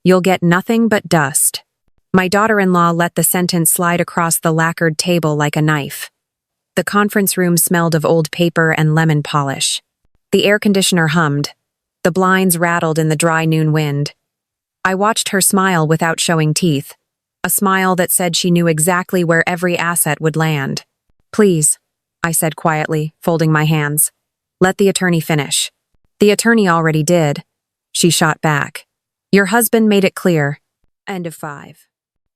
You'll get nothing but dust. My daughter-in-law let the sentence slide across the lacquered table like a knife. The conference room smelled of old paper and lemon polish. The air conditioner hummed. The blinds rattled in the dry noon wind. I watched her smile without showing teeth, a smile that said she knew exactly where every asset would land. "Please," I said quietly, folding my hands. "Let the attorney finish." "The attorney already did," she shot back. "Your husband made it clear." End of 5.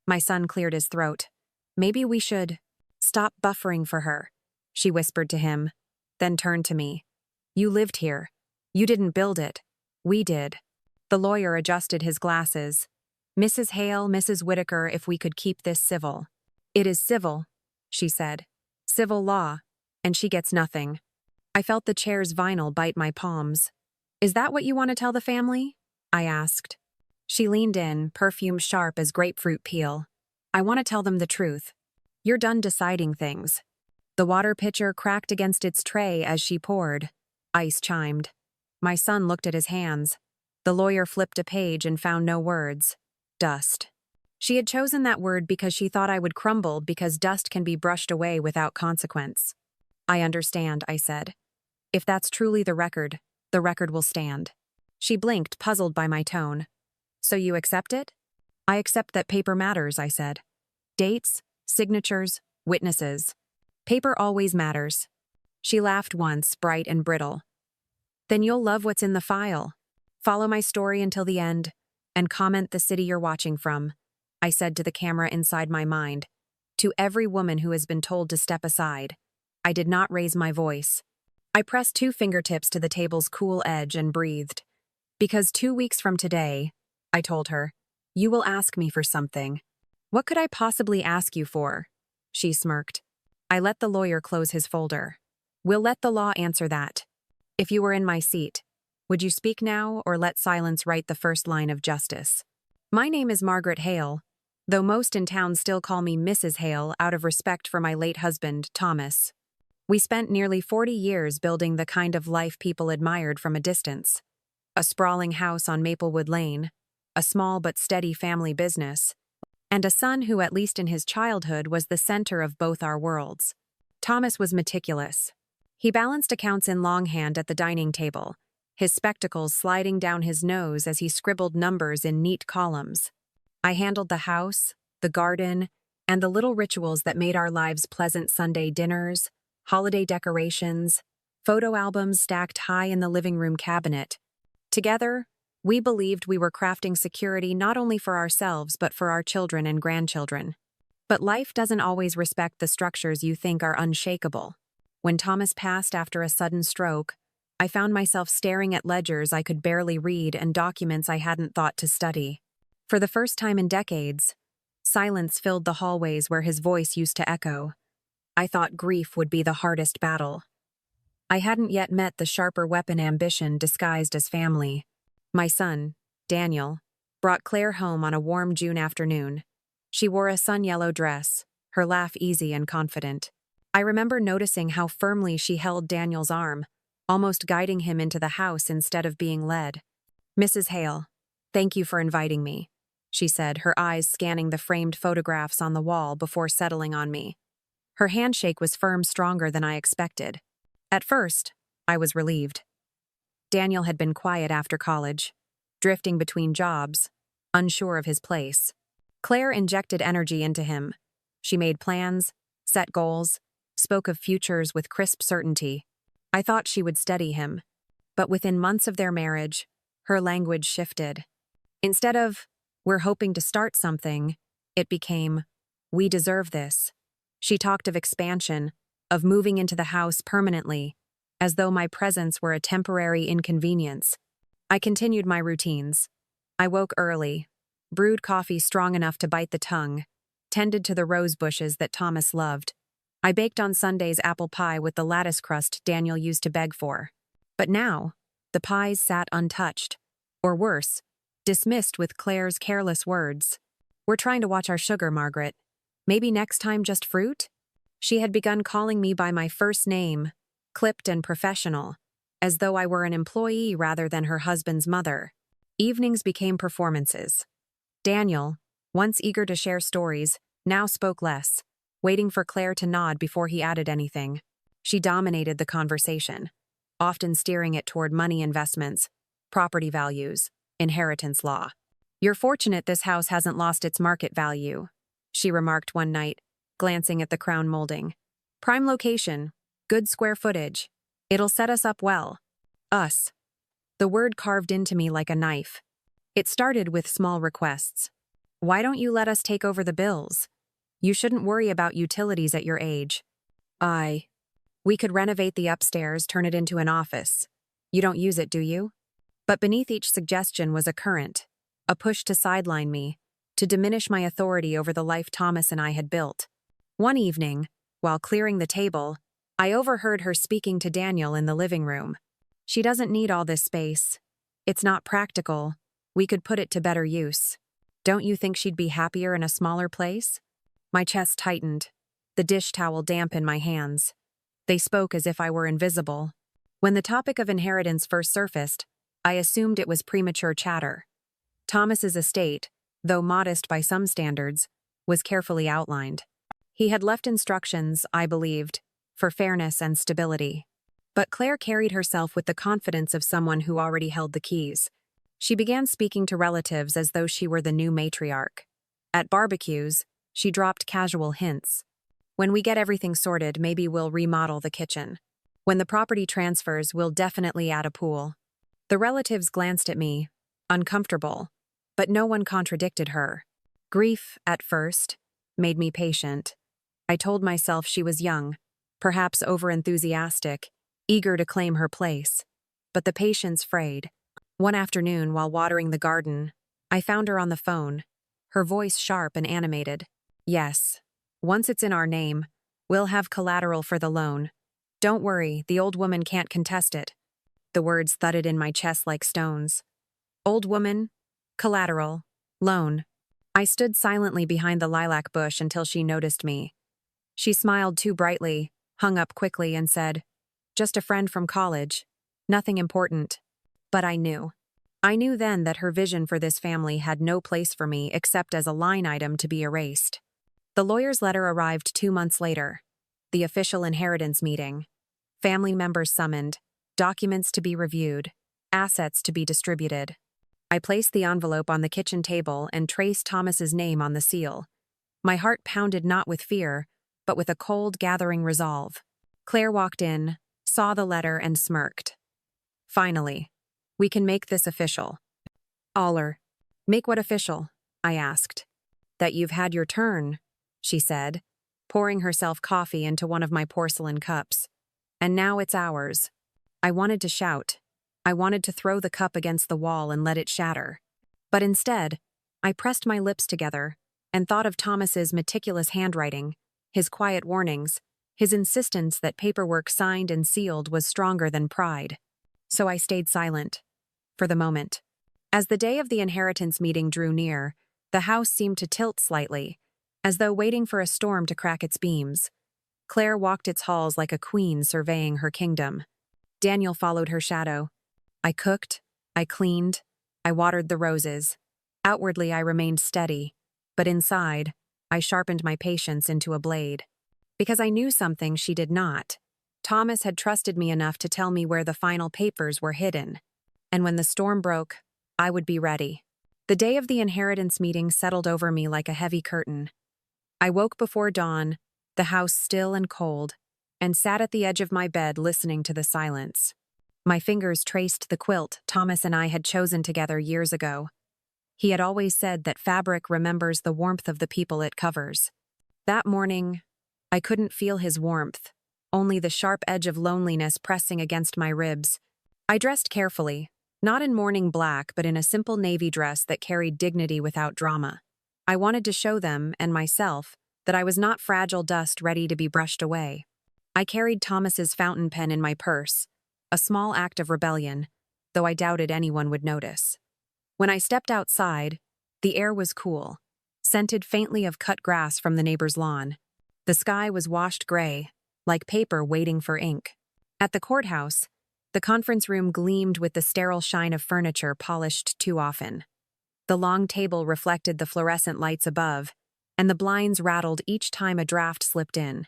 My son cleared his throat. "Maybe we should stop buffering for her," she whispered to him, then turned to me. "You lived here. You didn't build it. We did." The lawyer adjusted his glasses. "Mrs. Hale, Mrs. Whitaker, if we could keep this civil." "It is civil," she said. "Civil law, and she gets nothing." I felt the chair's vinyl bite my palms. "Is that what you want to tell the family?" I asked. She leaned in, perfume sharp as grapefruit peel. "I want to tell them the truth. You're done deciding things." The water pitcher cracked against its tray as she poured. Ice chimed. My son looked at his hands. The lawyer flipped a page and found no words. Dust. She had chosen that word because she thought I would crumble because dust can be brushed away without consequence. "I understand," I said. "If that's truly the record will stand." She blinked, puzzled by my tone. "So you accept it?" "I accept that paper matters," I said. "Dates, signatures, witnesses. Paper always matters." She laughed once, bright and brittle. "Then you'll love what's in the file. Follow my story until the end, and comment the city you're watching from," I said to the camera inside my mind. To every woman who has been told to step aside. I did not raise my voice. I pressed 2 fingertips to the table's cool edge and breathed. "Because 2 weeks from today," I told her, "you will ask me for something." "What could I possibly ask you for?" She smirked. I let the lawyer close his folder. "We'll let the law answer that. If you were in my seat, would you speak now or let silence write the first line of justice?" "My name is Margaret Hale, though most in town still call me Mrs. Hale out of respect for my late husband, Thomas. We spent nearly 40 years building the kind of life people admired from a distance. A sprawling house on Maplewood Lane, a small but steady family business, and a son who, at least in his childhood, was the center of both our worlds. Thomas was meticulous. He balanced accounts in longhand at the dining table, his spectacles sliding down his nose as he scribbled numbers in neat columns. I handled the house, the garden, and the little rituals that made our lives pleasant: Sunday dinners, holiday decorations, photo albums stacked high in the living room cabinet. Together, we believed we were crafting security not only for ourselves but for our children and grandchildren. But life doesn't always respect the structures you think are unshakable. When Thomas passed after a sudden stroke, I found myself staring at ledgers I could barely read and documents I hadn't thought to study. For the first time in decades, silence filled the hallways where his voice used to echo. I thought grief would be the hardest battle. I hadn't yet met the sharper weapon ambition disguised as family. My son, Daniel, brought Claire home on a warm June afternoon. She wore a sun-yellow dress, her laugh easy and confident. I remember noticing how firmly she held Daniel's arm, almost guiding him into the house instead of being led. "Mrs. Hale, thank you for inviting me," she said, her eyes scanning the framed photographs on the wall before settling on me. Her handshake was firm, stronger than I expected. At first, I was relieved. Daniel had been quiet after college, drifting between jobs, unsure of his place. Claire injected energy into him. She made plans, set goals, spoke of futures with crisp certainty. I thought she would steady him, but within months of their marriage, her language shifted. Instead of, "we're hoping to start something," it became, "we deserve this." She talked of expansion, of moving into the house permanently, as though my presence were a temporary inconvenience. I continued my routines. I woke early, brewed coffee strong enough to bite the tongue, tended to the rose bushes that Thomas loved. I baked on Sundays apple pie with the lattice crust Daniel used to beg for. But now, the pies sat untouched, or worse, dismissed with Claire's careless words. "We're trying to watch our sugar, Margaret. Maybe next time just fruit?" She had begun calling me by my first name, clipped and professional, as though I were an employee rather than her husband's mother. Evenings became performances. Daniel, once eager to share stories, now spoke less, waiting for Claire to nod before he added anything. She dominated the conversation, often steering it toward money investments, property values, inheritance law. "You're fortunate this house hasn't lost its market value," she remarked one night, glancing at the crown molding. "Prime location, good square footage. It'll set us up well." Us. The word carved into me like a knife. It started with small requests. "Why don't you let us take over the bills? You shouldn't worry about utilities at your age." We could renovate the upstairs, turn it into an office. You don't use it, do you?" But beneath each suggestion was a current, a push to sideline me, to diminish my authority over the life Thomas and I had built. One evening, while clearing the table, I overheard her speaking to Daniel in the living room. "She doesn't need all this space. It's not practical. We could put it to better use. Don't you think she'd be happier in a smaller place?" My chest tightened, the dish towel damp in my hands. They spoke as if I were invisible. When the topic of inheritance first surfaced, I assumed it was premature chatter. Thomas's estate, though modest by some standards, was carefully outlined. He had left instructions, I believed, for fairness and stability. But Claire carried herself with the confidence of someone who already held the keys. She began speaking to relatives as though she were the new matriarch. At barbecues, she dropped casual hints. "When we get everything sorted, maybe we'll remodel the kitchen. When the property transfers, we'll definitely add a pool." The relatives glanced at me, uncomfortable, but no one contradicted her. Grief, at first, made me patient. I told myself she was young, perhaps overenthusiastic, eager to claim her place. But the patience frayed. One afternoon, while watering the garden, I found her on the phone, her voice sharp and animated. "Yes, once it's in our name, we'll have collateral for the loan. Don't worry, the old woman can't contest it." The words thudded in my chest like stones. Old woman, collateral, loan. I stood silently behind the lilac bush until she noticed me. She smiled too brightly, hung up quickly, and said, "Just a friend from college. Nothing important." But I knew. I knew then that her vision for this family had no place for me except as a line item to be erased. The lawyer's letter arrived 2 months later. The official inheritance meeting. Family members summoned, documents to be reviewed, assets to be distributed. I placed the envelope on the kitchen table and traced Thomas's name on the seal. My heart pounded not with fear, but with a cold gathering resolve. Claire walked in, saw the letter, and smirked. "Finally. We can make this official." "Aller. Make what official?" I asked. "That you've had your turn," she said, pouring herself coffee into one of my porcelain cups. "And now it's ours." I wanted to shout. I wanted to throw the cup against the wall and let it shatter. But instead, I pressed my lips together and thought of Thomas's meticulous handwriting, his quiet warnings, his insistence that paperwork signed and sealed was stronger than pride. So I stayed silent. For the moment. As the day of the inheritance meeting drew near, the house seemed to tilt slightly, as though waiting for a storm to crack its beams. Claire walked its halls like a queen surveying her kingdom. Daniel followed her shadow. I cooked, I cleaned, I watered the roses. Outwardly, I remained steady, but inside, I sharpened my patience into a blade. Because I knew something she did not. Thomas had trusted me enough to tell me where the final papers were hidden. And when the storm broke, I would be ready. The day of the inheritance meeting settled over me like a heavy curtain. I woke before dawn, the house still and cold, and sat at the edge of my bed listening to the silence. My fingers traced the quilt Thomas and I had chosen together years ago. He had always said that fabric remembers the warmth of the people it covers. That morning, I couldn't feel his warmth, only the sharp edge of loneliness pressing against my ribs. I dressed carefully. Not in mourning black, but in a simple navy dress that carried dignity without drama. I wanted to show them, and myself, that I was not fragile dust ready to be brushed away. I carried Thomas's fountain pen in my purse, a small act of rebellion, though I doubted anyone would notice. When I stepped outside, the air was cool, scented faintly of cut grass from the neighbor's lawn. The sky was washed gray, like paper waiting for ink. At the courthouse, the conference room gleamed with the sterile shine of furniture polished too often. The long table reflected the fluorescent lights above, and the blinds rattled each time a draft slipped in.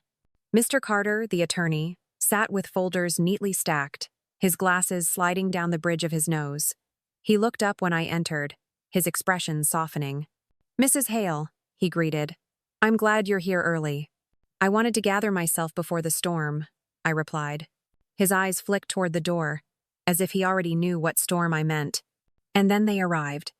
Mr. Carter, the attorney, sat with folders neatly stacked, his glasses sliding down the bridge of his nose. He looked up when I entered, his expression softening. "Mrs. Hale," he greeted. "I'm glad you're here early." "I wanted to gather myself before the storm," I replied. His eyes flicked toward the door, as if he already knew what storm I meant. And then they arrived.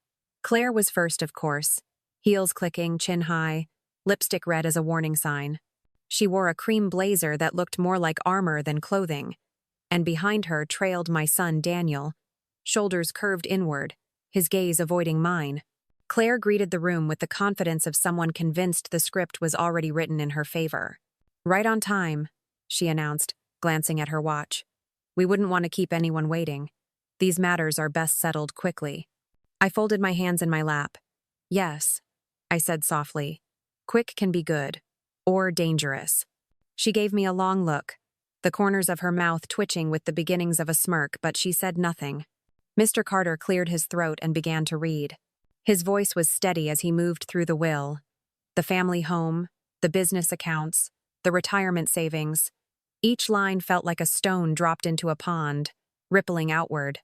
Claire was first, of course, heels clicking, chin high, lipstick red as a warning sign. She wore a cream blazer that looked more like armor than clothing, and behind her trailed my son Daniel, shoulders curved inward, his gaze avoiding mine. Claire greeted the room with the confidence of someone convinced the script was already written in her favor. "Right on time," she announced, glancing at her watch. "We wouldn't want to keep anyone waiting. These matters are best settled quickly." I folded my hands in my lap. "Yes," I said softly. "Quick can be good. Or dangerous." She gave me a long look, the corners of her mouth twitching with the beginnings of a smirk, but she said nothing. Mr. Carter cleared his throat and began to read. His voice was steady as he moved through the will. The family home, the business accounts, the retirement savings. Each line felt like a stone dropped into a pond, rippling outward.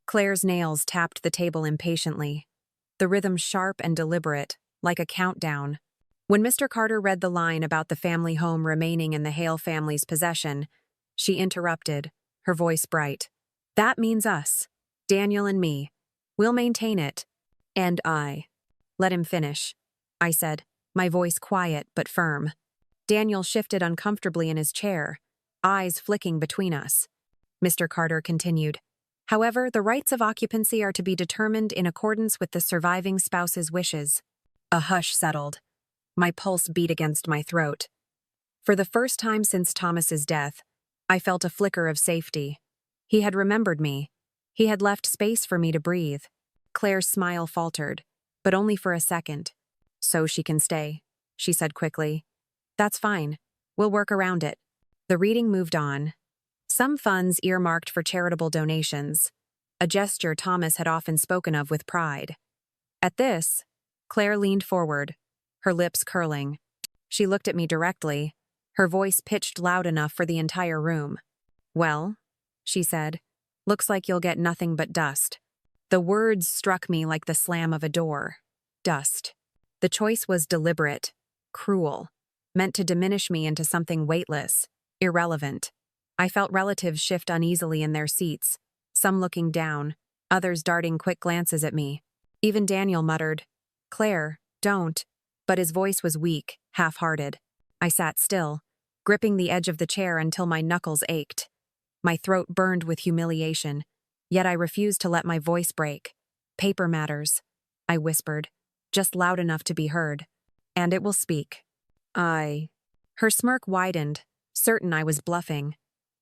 Claire's nails tapped the table impatiently, the rhythm sharp and deliberate, like a countdown. When Mr. Carter read the line about the family home remaining in the Hale family's possession, she interrupted, her voice bright. "That means us, Daniel and me. We'll maintain it. And I." "Let him finish," I said, my voice quiet but firm. Daniel shifted uncomfortably in his chair, eyes flicking between us. Mr. Carter continued. "However, the rights of occupancy are to be determined in accordance with the surviving spouse's wishes." A hush settled. My pulse beat against my throat. For the first time since Thomas's death, I felt a flicker of safety. He had remembered me. He had left space for me to breathe. Claire's smile faltered, but only for a second. "So she can stay," she said quickly. "That's fine. We'll work around it." The reading moved on. Some funds earmarked for charitable donations, a gesture Thomas had often spoken of with pride. At this, Claire leaned forward, her lips curling. She looked at me directly, her voice pitched loud enough for the entire room. "Well," she said, "looks like you'll get nothing but dust." The words struck me like the slam of a door. Dust. The choice was deliberate, cruel, meant to diminish me into something weightless, irrelevant. I felt relatives shift uneasily in their seats, some looking down, others darting quick glances at me. Even Daniel muttered, "Claire, don't," but his voice was weak, half-hearted. I sat still, gripping the edge of the chair until my knuckles ached. My throat burned with humiliation, yet I refused to let my voice break. "Paper matters," I whispered, just loud enough to be heard. "And it will speak." Her smirk widened, certain I was bluffing.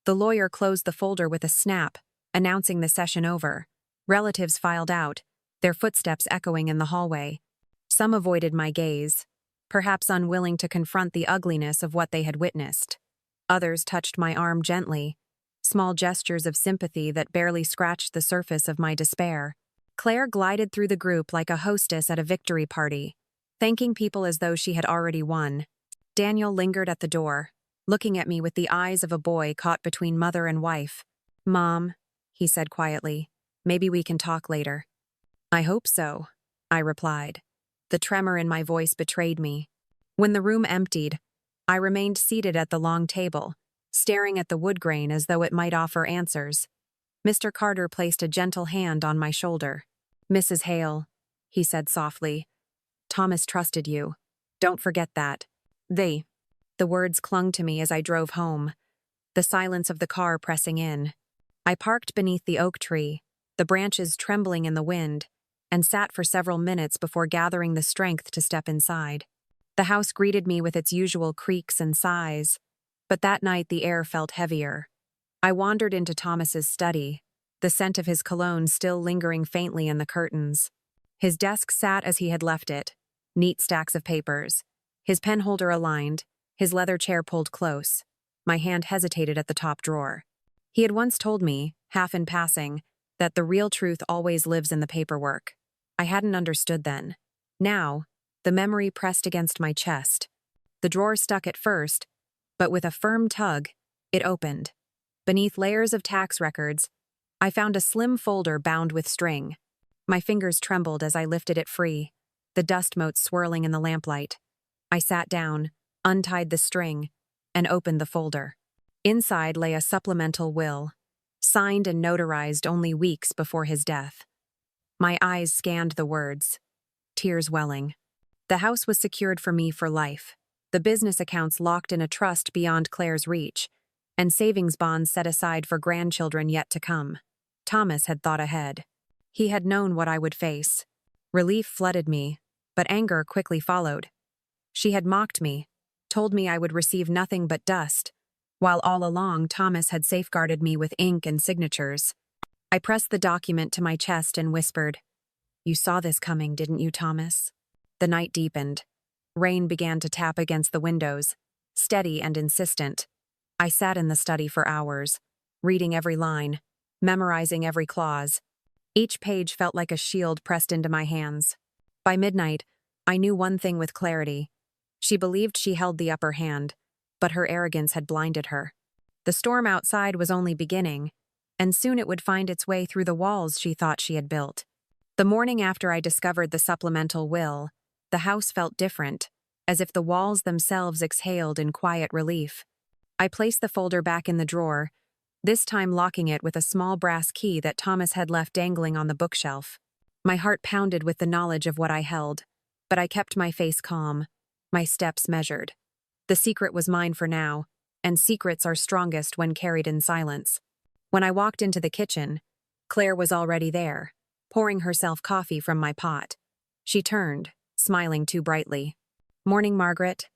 The lawyer closed the folder with a snap, announcing the session over. Relatives filed out, their footsteps echoing in the hallway. Some avoided my gaze, perhaps unwilling to confront the ugliness of what they had witnessed. Others touched my arm gently, small gestures of sympathy that barely scratched the surface of my despair. Claire glided through the group like a hostess at a victory party, thanking people as though she had already won. Daniel lingered at the door, looking at me with the eyes of a boy caught between mother and wife. "Mom," he said quietly, "maybe we can talk later." "I hope so," I replied. The tremor in my voice betrayed me. When the room emptied, I remained seated at the long table, staring at the wood grain as though it might offer answers. Mr. Carter placed a gentle hand on my shoulder. "Mrs. Hale," he said softly, "Thomas trusted you. Don't forget that." The words clung to me as I drove home, the silence of the car pressing in. I parked beneath the oak tree, the branches trembling in the wind, and sat for several minutes before gathering the strength to step inside. The house greeted me with its usual creaks and sighs, but that night the air felt heavier. I wandered into Thomas's study, the scent of his cologne still lingering faintly in the curtains. His desk sat as he had left it, neat stacks of papers, his pen holder aligned, his leather chair pulled close. My hand hesitated at the top drawer. He had once told me, half in passing, that the real truth always lives in the paperwork. I hadn't understood then. Now, the memory pressed against my chest. The drawer stuck at first, but with a firm tug, it opened. Beneath layers of tax records, I found a slim folder bound with string. My fingers trembled as I lifted it free, the dust motes swirling in the lamplight. I sat down, untied the string, and opened the folder. Inside lay a supplemental will, signed and notarized only weeks before his death. My eyes scanned the words, tears welling. The house was secured for me for life, the business accounts locked in a trust beyond Claire's reach, and savings bonds set aside for grandchildren yet to come. Thomas had thought ahead. He had known what I would face. Relief flooded me, but anger quickly followed. She had mocked me, told me I would receive nothing but dust, while all along Thomas had safeguarded me with ink and signatures. I pressed the document to my chest and whispered, "You saw this coming, didn't you, Thomas?" The night deepened. Rain began to tap against the windows, steady and insistent. I sat in the study for hours, reading every line, memorizing every clause. Each page felt like a shield pressed into my hands. By midnight, I knew one thing with clarity. She believed she held the upper hand, but her arrogance had blinded her. The storm outside was only beginning, and soon it would find its way through the walls she thought she had built. The morning after I discovered the supplemental will, the house felt different, as if the walls themselves exhaled in quiet relief. I placed the folder back in the drawer, this time locking it with a small brass key that Thomas had left dangling on the bookshelf. My heart pounded with the knowledge of what I held, but I kept my face calm, my steps measured. The secret was mine for now, and secrets are strongest when carried in silence. When I walked into the kitchen, Claire was already there, pouring herself coffee from my pot. She turned, smiling too brightly. "Morning, Margaret.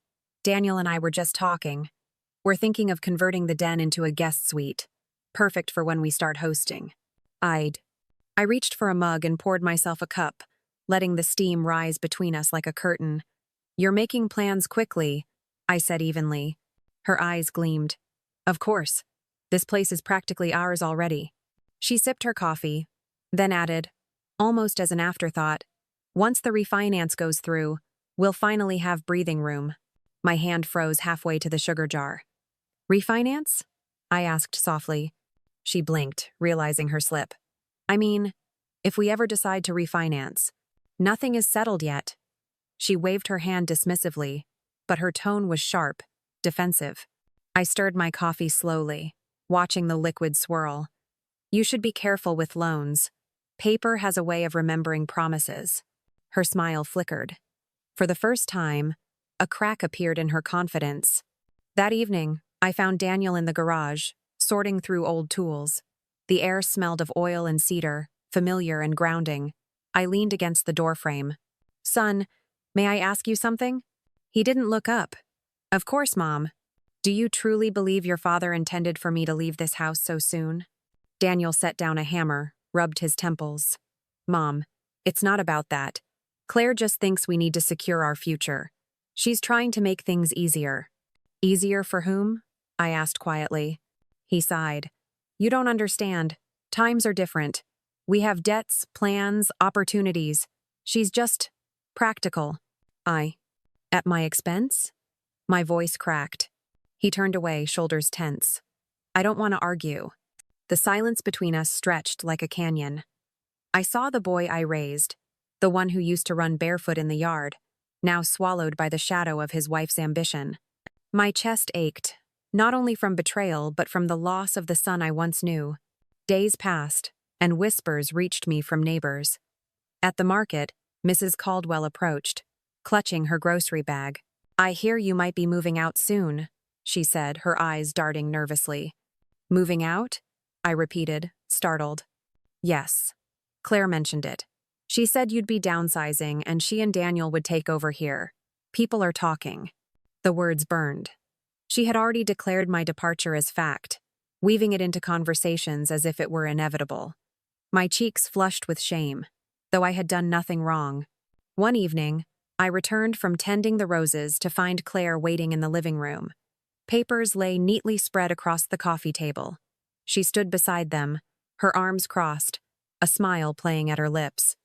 Daniel and I were just talking. We're thinking of converting the den into a guest suite. Perfect for when we start hosting." I reached for a mug and poured myself a cup, letting the steam rise between us like a curtain. "You're making plans quickly," I said evenly. Her eyes gleamed. "Of course. This place is practically ours already." She sipped her coffee, then added, almost as an afterthought, "Once the refinance goes through, we'll finally have breathing room." My hand froze halfway to the sugar jar. "Refinance?" I asked softly. She blinked, realizing her slip. "I mean, if we ever decide to refinance. Nothing is settled yet." She waved her hand dismissively, but her tone was sharp, defensive. I stirred my coffee slowly, watching the liquid swirl. "You should be careful with loans. Paper has a way of remembering promises." Her smile flickered. For the first time, a crack appeared in her confidence. That evening, I found Daniel in the garage, sorting through old tools. The air smelled of oil and cedar, familiar and grounding. I leaned against the doorframe. "Son, may I ask you something?" He didn't look up. "Of course, Mom. Do you truly believe your father intended for me to leave this house so soon?" Daniel set down a hammer, rubbed his temples. "Mom, it's not about that. Claire just thinks we need to secure our future. She's trying to make things easier." "Easier for whom?" I asked quietly. He sighed. "You don't understand. Times are different. We have debts, plans, opportunities. She's just practical." At my expense?" My voice cracked. He turned away, shoulders tense. "I don't want to argue." The silence between us stretched like a canyon. I saw the boy I raised, the one who used to run barefoot in the yard, now swallowed by the shadow of his wife's ambition. My chest ached, not only from betrayal but from the loss of the son I once knew. Days passed, and whispers reached me from neighbors. At the market, Mrs. Caldwell approached, clutching her grocery bag. "I hear you might be moving out soon," she said, her eyes darting nervously. "Moving out?" I repeated, startled. "Yes. Claire mentioned it. She said you'd be downsizing and she and Daniel would take over here. People are talking." The words burned. She had already declared my departure as fact, weaving it into conversations as if it were inevitable. My cheeks flushed with shame, though I had done nothing wrong. One evening, I returned from tending the roses to find Claire waiting in the living room. Papers lay neatly spread across the coffee table. She stood beside them, her arms crossed, a smile playing at her lips.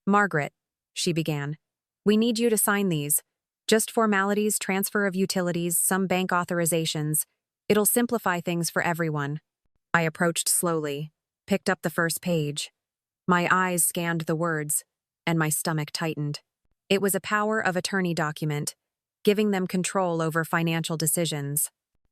Margaret, she began. We need you to sign these. Just formalities, transfer of utilities, some bank authorizations. It'll simplify things for everyone. I approached slowly, picked up the first page. My eyes scanned the words, and my stomach tightened. It was a power of attorney document, giving them control over financial decisions.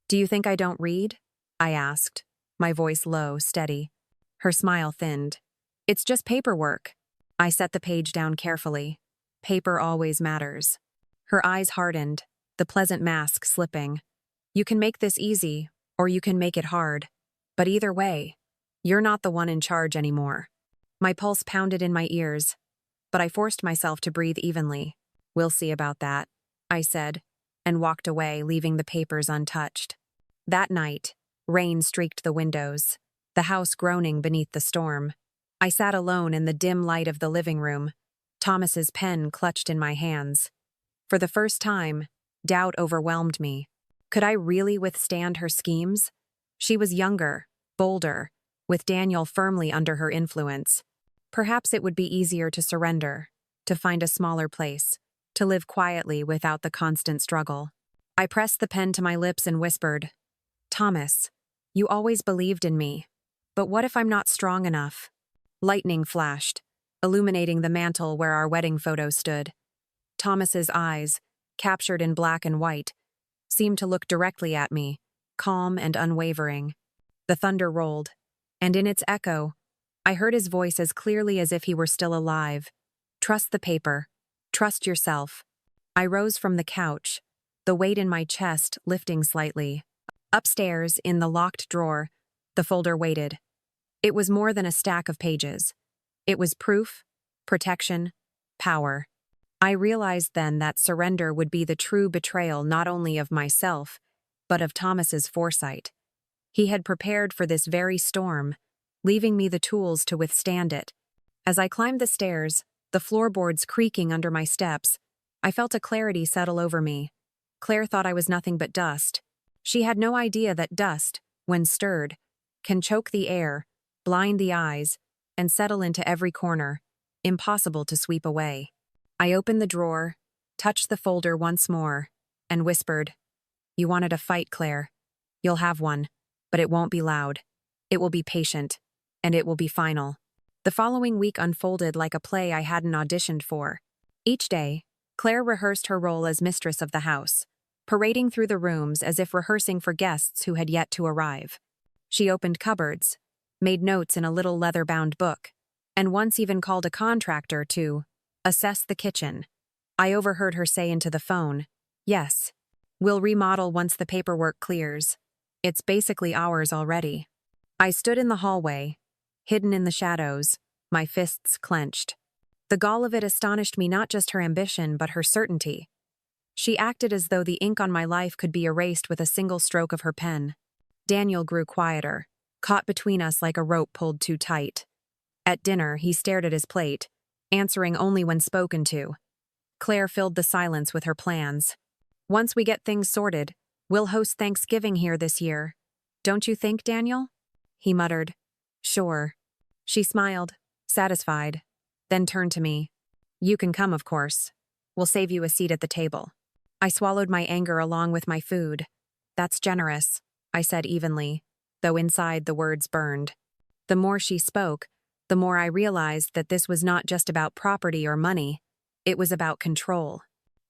Do you think I don't read? I asked, my voice low, steady. Her smile thinned. It's just paperwork. I set the page down carefully. Paper always matters. Her eyes hardened, the pleasant mask slipping. You can make this easy, or you can make it hard. But either way, you're not the one in charge anymore. My pulse pounded in my ears, but I forced myself to breathe evenly. We'll see about that, I said, and walked away, leaving the papers untouched. That night, rain streaked the windows, the house groaning beneath the storm. I sat alone in the dim light of the living room, Thomas's pen clutched in my hands. For the first time, doubt overwhelmed me. Could I really withstand her schemes? She was younger, bolder, with Daniel firmly under her influence. Perhaps it would be easier to surrender, to find a smaller place, to live quietly without the constant struggle. I pressed the pen to my lips and whispered, Thomas, you always believed in me, but what if I'm not strong enough? Lightning flashed, illuminating the mantel where our wedding photo stood. Thomas's eyes, captured in black and white, seemed to look directly at me, calm and unwavering. The thunder rolled, and in its echo, I heard his voice as clearly as if he were still alive. Trust the paper. Trust yourself. I rose from the couch, the weight in my chest lifting slightly. Upstairs, in the locked drawer, the folder waited. It was more than a stack of pages. It was proof, protection, power. I realized then that surrender would be the true betrayal not only of myself, but of Thomas's foresight. He had prepared for this very storm, leaving me the tools to withstand it. As I climbed the stairs, the floorboards creaking under my steps, I felt a clarity settle over me. Claire thought I was nothing but dust. She had no idea that dust, when stirred, can choke the air, blind the eyes, and settle into every corner, impossible to sweep away. I opened the drawer, touched the folder once more, and whispered, You wanted a fight, Claire. You'll have one, but it won't be loud. It will be patient, and it will be final. The following week unfolded like a play I hadn't auditioned for. Each day, Claire rehearsed her role as mistress of the house, parading through the rooms as if rehearsing for guests who had yet to arrive. She opened cupboards, made notes in a little leather-bound book, and once even called a contractor to assess the kitchen. I overheard her say into the phone, Yes, we'll remodel once the paperwork clears. It's basically ours already. I stood in the hallway, hidden in the shadows, my fists clenched. The gall of it astonished me, not just her ambition, but her certainty. She acted as though the ink on my life could be erased with a single stroke of her pen. Daniel grew quieter, caught between us like a rope pulled too tight. At dinner, he stared at his plate, answering only when spoken to. Claire filled the silence with her plans. Once we get things sorted, we'll host Thanksgiving here this year. Don't you think, Daniel? He muttered. Sure. She smiled, satisfied, then turned to me. You can come, of course. We'll save you a seat at the table. I swallowed my anger along with my food. That's generous, I said evenly, though inside the words burned. The more she spoke, the more I realized that this was not just about property or money. It was about control.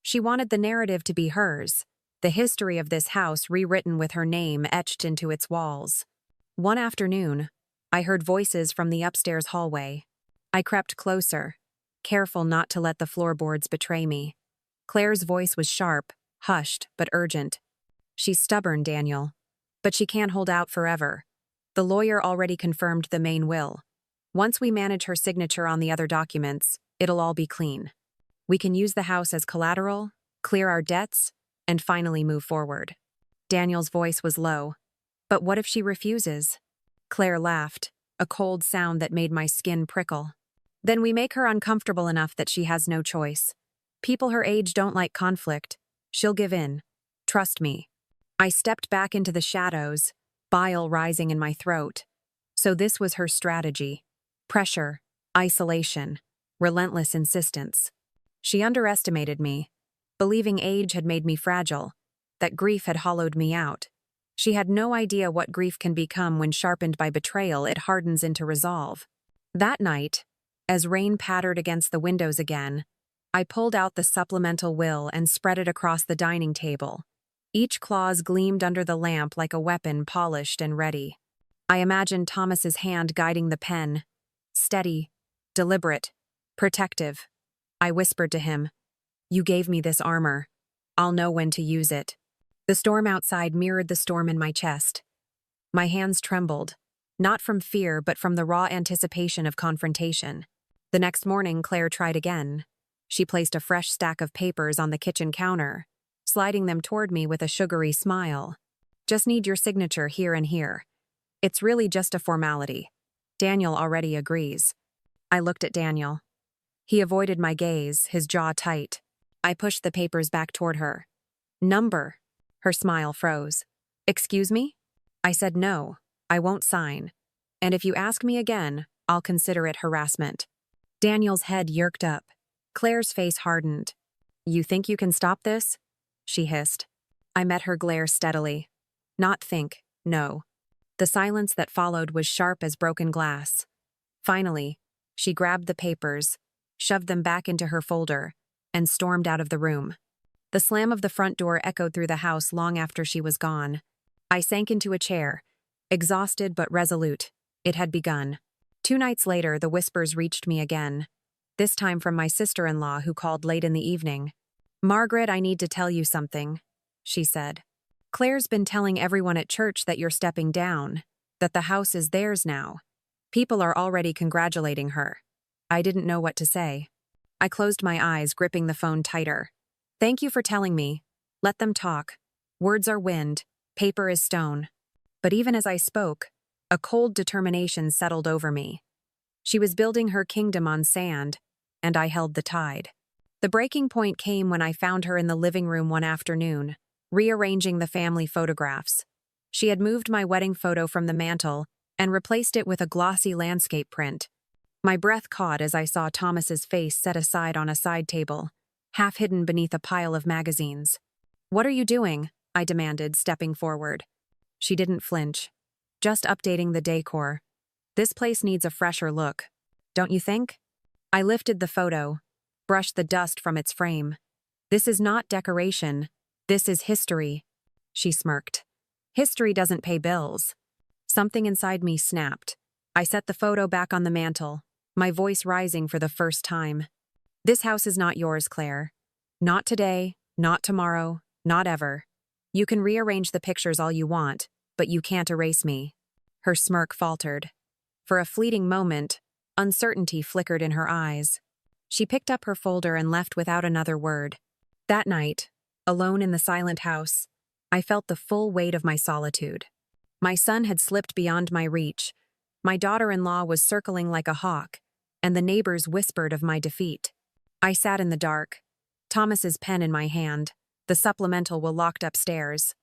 She wanted the narrative to be hers, the history of this house rewritten with her name etched into its walls. One afternoon, I heard voices from the upstairs hallway. I crept closer, careful not to let the floorboards betray me. Claire's voice was sharp, hushed, but urgent. She's stubborn, Daniel. But she can't hold out forever. The lawyer already confirmed the main will. Once we manage her signature on the other documents, it'll all be clean. We can use the house as collateral, clear our debts, and finally move forward. Daniel's voice was low. But what if she refuses? Claire laughed, a cold sound that made my skin prickle. Then we make her uncomfortable enough that she has no choice. People her age don't like conflict. She'll give in. Trust me. I stepped back into the shadows, bile rising in my throat. So this was her strategy. Pressure, isolation, relentless insistence. She underestimated me, believing age had made me fragile, that grief had hollowed me out. She had no idea what grief can become when sharpened by betrayal. It hardens into resolve. That night, as rain pattered against the windows again, I pulled out the supplemental will and spread it across the dining table. Each clause gleamed under the lamp like a weapon polished and ready. I imagined Thomas's hand guiding the pen, steady, deliberate, protective. I whispered to him, "You gave me this armor. I'll know when to use it." The storm outside mirrored the storm in my chest. My hands trembled, not from fear but from the raw anticipation of confrontation. The next morning, Claire tried again. She placed a fresh stack of papers on the kitchen counter, sliding them toward me with a sugary smile. "Just need your signature here and here. It's really just a formality. Daniel already agrees." I looked at Daniel. He avoided my gaze, his jaw tight. I pushed the papers back toward her. "Number." Her smile froze. "Excuse me?" I said no, I won't sign. And if you ask me again, I'll consider it harassment. Daniel's head yerked up. Claire's face hardened. "You think you can stop this?" she hissed. I met her glare steadily. Not think, no. The silence that followed was sharp as broken glass. Finally, she grabbed the papers, shoved them back into her folder, and stormed out of the room. The slam of the front door echoed through the house long after she was gone. I sank into a chair, exhausted but resolute. It had begun. 2 nights later, the whispers reached me again, this time from my sister-in-law who called late in the evening. "Margaret, I need to tell you something," she said. "Claire's been telling everyone at church that you're stepping down, that the house is theirs now. People are already congratulating her." I didn't know what to say. I closed my eyes, gripping the phone tighter. "Thank you for telling me. Let them talk. Words are wind, paper is stone." But even as I spoke, a cold determination settled over me. She was building her kingdom on sand, and I held the tide. The breaking point came when I found her in the living room one afternoon, rearranging the family photographs. She had moved my wedding photo from the mantel and replaced it with a glossy landscape print. My breath caught as I saw Thomas's face set aside on a side table, half hidden beneath a pile of magazines. "What are you doing?" I demanded, stepping forward. She didn't flinch. "Just updating the decor. This place needs a fresher look. Don't you think?" I lifted the photo, brushed the dust from its frame. "This is not decoration. This is history." She smirked. "History doesn't pay bills." Something inside me snapped. I set the photo back on the mantel, my voice rising for the first time. "This house is not yours, Claire. Not today, not tomorrow, not ever. You can rearrange the pictures all you want, but you can't erase me." Her smirk faltered. For a fleeting moment, uncertainty flickered in her eyes. She picked up her folder and left without another word. That night, alone in the silent house, I felt the full weight of my solitude. My son had slipped beyond my reach. My daughter-in-law was circling like a hawk, and the neighbors whispered of my defeat. I sat in the dark, Thomas's pen in my hand, the supplemental will locked upstairs.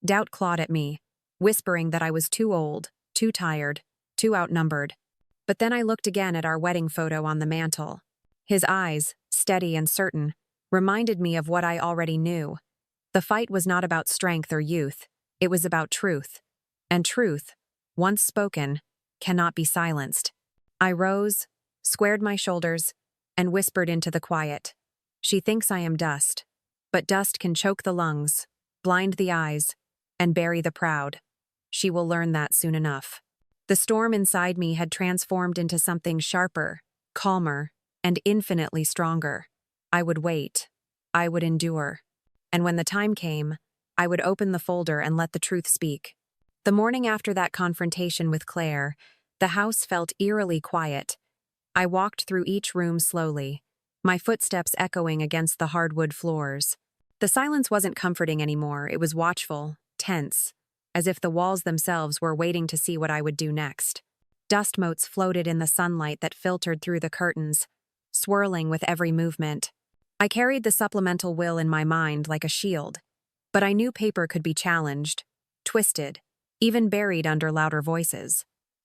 Doubt clawed at me, whispering that I was too old, too tired, too outnumbered. But then I looked again at our wedding photo on the mantel. His eyes, steady and certain, reminded me of what I already knew. The fight was not about strength or youth, it was about truth. And truth, once spoken, cannot be silenced. I rose, squared my shoulders, and whispered into the quiet. "She thinks I am dust, but dust can choke the lungs, blind the eyes, and bury the proud. She will learn that soon enough." The storm inside me had transformed into something sharper, calmer, and infinitely stronger. I would wait. I would endure. And when the time came, I would open the folder and let the truth speak. The morning after that confrontation with Claire, the house felt eerily quiet. I walked through each room slowly, my footsteps echoing against the hardwood floors. The silence wasn't comforting anymore, it was watchful, tense, as if the walls themselves were waiting to see what I would do next. Dust motes floated in the sunlight that filtered through the curtains, swirling with every movement. I carried the supplemental will in my mind like a shield, but I knew paper could be challenged, twisted, even buried under louder voices.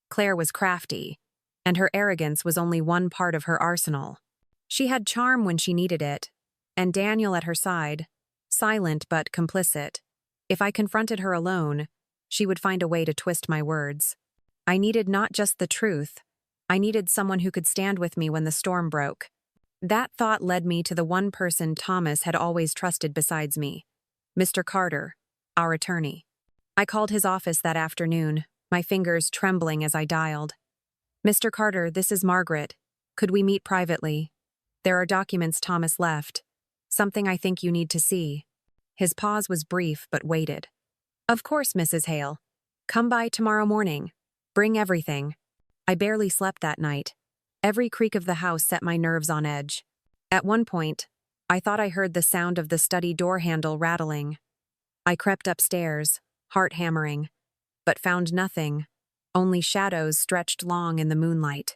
Claire was crafty, and her arrogance was only one part of her arsenal. She had charm when she needed it, and Daniel at her side, silent but complicit. If I confronted her alone, she would find a way to twist my words. I needed not just the truth, I needed someone who could stand with me when the storm broke. That thought led me to the one person Thomas had always trusted besides me, Mr. Carter, our attorney. I called his office that afternoon, my fingers trembling as I dialed. Mr. Carter, this is Margaret. Could we meet privately? There are documents Thomas left. Something I think you need to see. His pause was brief but weighted. Of course, Mrs. Hale. Come by tomorrow morning. Bring everything. I barely slept that night. Every creak of the house set my nerves on edge. At one point, I thought I heard the sound of the study door handle rattling. I crept upstairs, heart hammering, but found nothing, only shadows stretched long in the moonlight.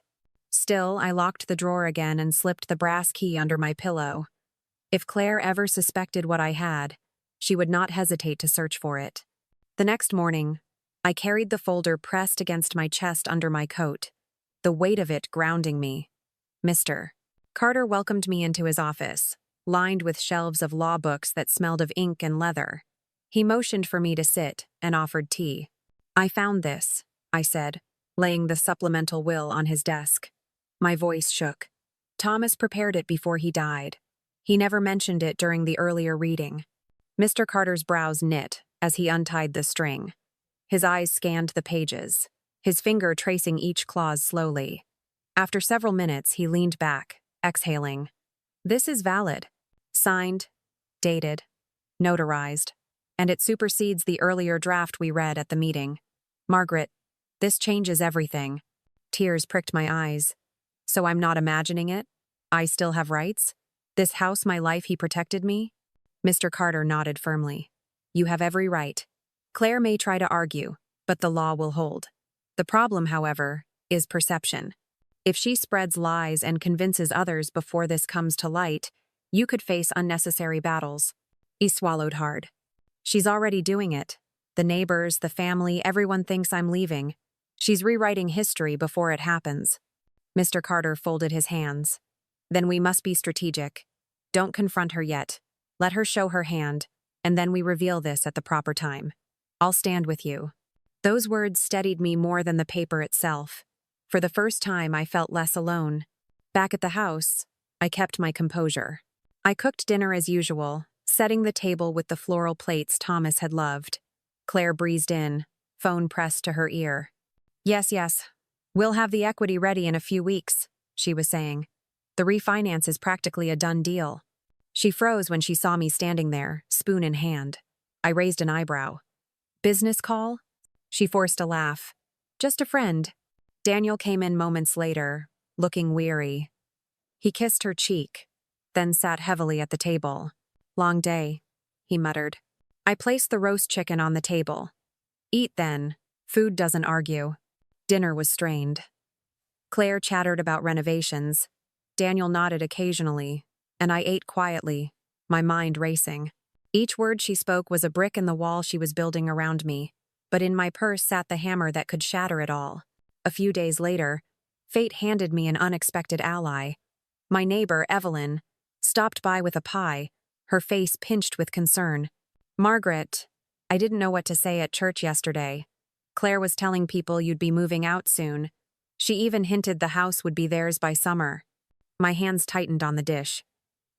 Still, I locked the drawer again and slipped the brass key under my pillow. If Claire ever suspected what I had, she would not hesitate to search for it. The next morning, I carried the folder pressed against my chest under my coat, the weight of it grounding me. Mr. Carter welcomed me into his office, lined with shelves of law books that smelled of ink and leather. He motioned for me to sit and offered tea. I found this, I said, laying the supplemental will on his desk. My voice shook. Thomas prepared it before he died. He never mentioned it during the earlier reading. Mr. Carter's brows knit as he untied the string. His eyes scanned the pages, his finger tracing each clause slowly. After several minutes, he leaned back, exhaling. This is valid. Signed, dated, notarized, and it supersedes the earlier draft we read at the meeting. Margaret, this changes everything. Tears pricked my eyes. So I'm not imagining it? I still have rights? This house, my life, he protected me? Mr. Carter nodded firmly. You have every right. Claire may try to argue, but the law will hold. The problem, however, is perception. If she spreads lies and convinces others before this comes to light, you could face unnecessary battles. He swallowed hard. She's already doing it. The neighbors, the family, everyone thinks I'm leaving. She's rewriting history before it happens. Mr. Carter folded his hands. Then we must be strategic. Don't confront her yet. Let her show her hand, and then we reveal this at the proper time. I'll stand with you. Those words steadied me more than the paper itself. For the first time, I felt less alone. Back at the house, I kept my composure. I cooked dinner as usual, setting the table with the floral plates Thomas had loved. Claire breezed in, phone pressed to her ear. Yes. We'll have the equity ready in a few weeks, she was saying. The refinance is practically a done deal. She froze when she saw me standing there, spoon in hand. I raised an eyebrow. Business call? She forced a laugh. Just a friend. Daniel came in moments later, looking weary. He kissed her cheek, then sat heavily at the table. Long day, he muttered. I placed the roast chicken on the table. Eat then. Food doesn't argue. Dinner was strained. Claire chattered about renovations. Daniel nodded occasionally, and I ate quietly, my mind racing. Each word she spoke was a brick in the wall she was building around me, but in my purse sat the hammer that could shatter it all. A few days later, fate handed me an unexpected ally. My neighbor, Evelyn, stopped by with a pie, her face pinched with concern. Margaret, I didn't know what to say at church yesterday. Claire was telling people you'd be moving out soon. She even hinted the house would be theirs by summer. My hands tightened on the dish.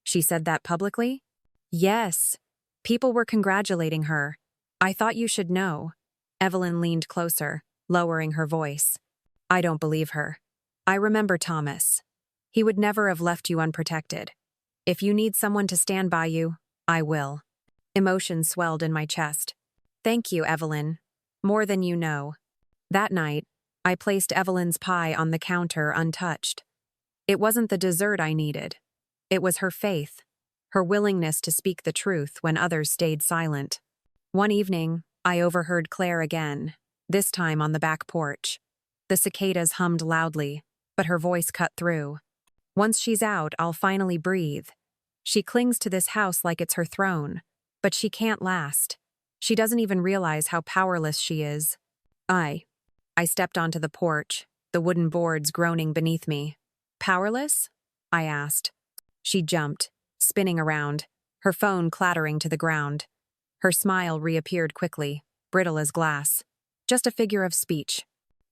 She said that publicly? Yes. People were congratulating her. I thought you should know. Evelyn leaned closer, lowering her voice. I don't believe her. I remember Thomas. He would never have left you unprotected. If you need someone to stand by you, I will. Emotion swelled in my chest. Thank you, Evelyn. More than you know. That night, I placed Evelyn's pie on the counter untouched. It wasn't the dessert I needed. It was her faith, her willingness to speak the truth when others stayed silent. One evening, I overheard Claire again, this time on the back porch. The cicadas hummed loudly, but her voice cut through. Once she's out, I'll finally breathe. She clings to this house like it's her throne, but she can't last. She doesn't even realize how powerless she is. I stepped onto the porch, the wooden boards groaning beneath me. Powerless? I asked. She jumped, spinning around, her phone clattering to the ground. Her smile reappeared quickly, brittle as glass. Just a figure of speech.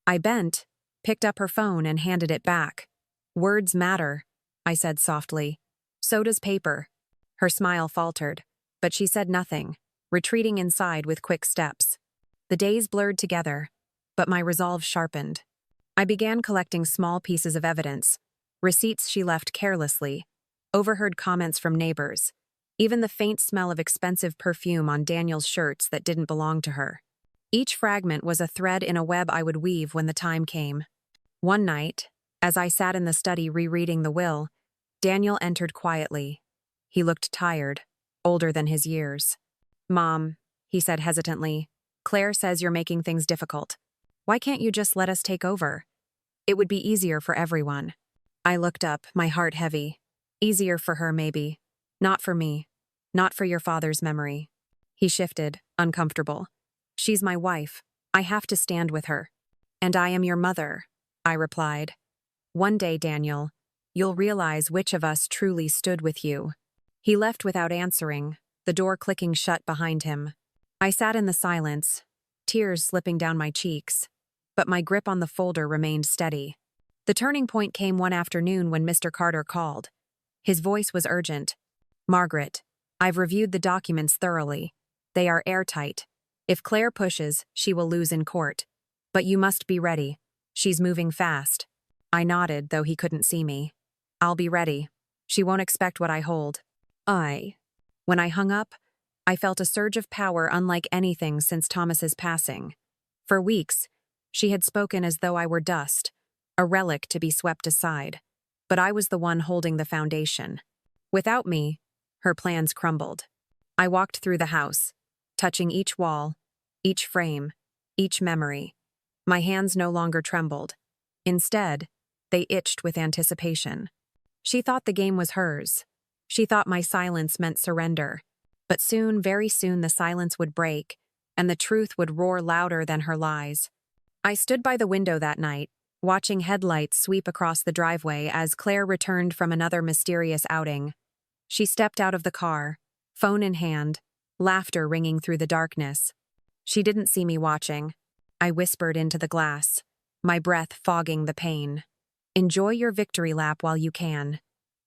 I bent, picked up her phone and handed it back. Words matter, I said softly. So does paper. Her smile faltered, but she said nothing, retreating inside with quick steps. The days blurred together, but my resolve sharpened. I began collecting small pieces of evidence, receipts she left carelessly, overheard comments from neighbors, even the faint smell of expensive perfume on Daniel's shirts that didn't belong to her. Each fragment was a thread in a web I would weave when the time came. One night, as I sat in the study rereading the will, Daniel entered quietly. He looked tired, older than his years. "Mom," he said hesitantly, "Claire says you're making things difficult. Why can't you just let us take over? It would be easier for everyone." I looked up, my heart heavy. Easier for her, maybe. Not for me. Not for your father's memory. He shifted, uncomfortable. "She's my wife. I have to stand with her." "And I am your mother," I replied. "One day, Daniel, you'll realize which of us truly stood with you." He left without answering, the door clicking shut behind him. I sat in the silence, tears slipping down my cheeks, but my grip on the folder remained steady. The turning point came one afternoon when Mr. Carter called. His voice was urgent. "Margaret, I've reviewed the documents thoroughly. They are airtight. If Claire pushes, she will lose in court. But you must be ready. She's moving fast." I nodded, though he couldn't see me. "I'll be ready. She won't expect what I hold." When I hung up, I felt a surge of power unlike anything since Thomas's passing. For weeks, she had spoken as though I were dust, a relic to be swept aside. But I was the one holding the foundation. Without me, her plans crumbled. I walked through the house, touching each wall, each frame, each memory. My hands no longer trembled. Instead, they itched with anticipation. She thought the game was hers. She thought my silence meant surrender. But soon, very soon, the silence would break, and the truth would roar louder than her lies. I stood by the window that night, watching headlights sweep across the driveway as Claire returned from another mysterious outing. She stepped out of the car, phone in hand, laughter ringing through the darkness. She didn't see me watching. I whispered into the glass, my breath fogging the pain. "Enjoy your victory lap while you can,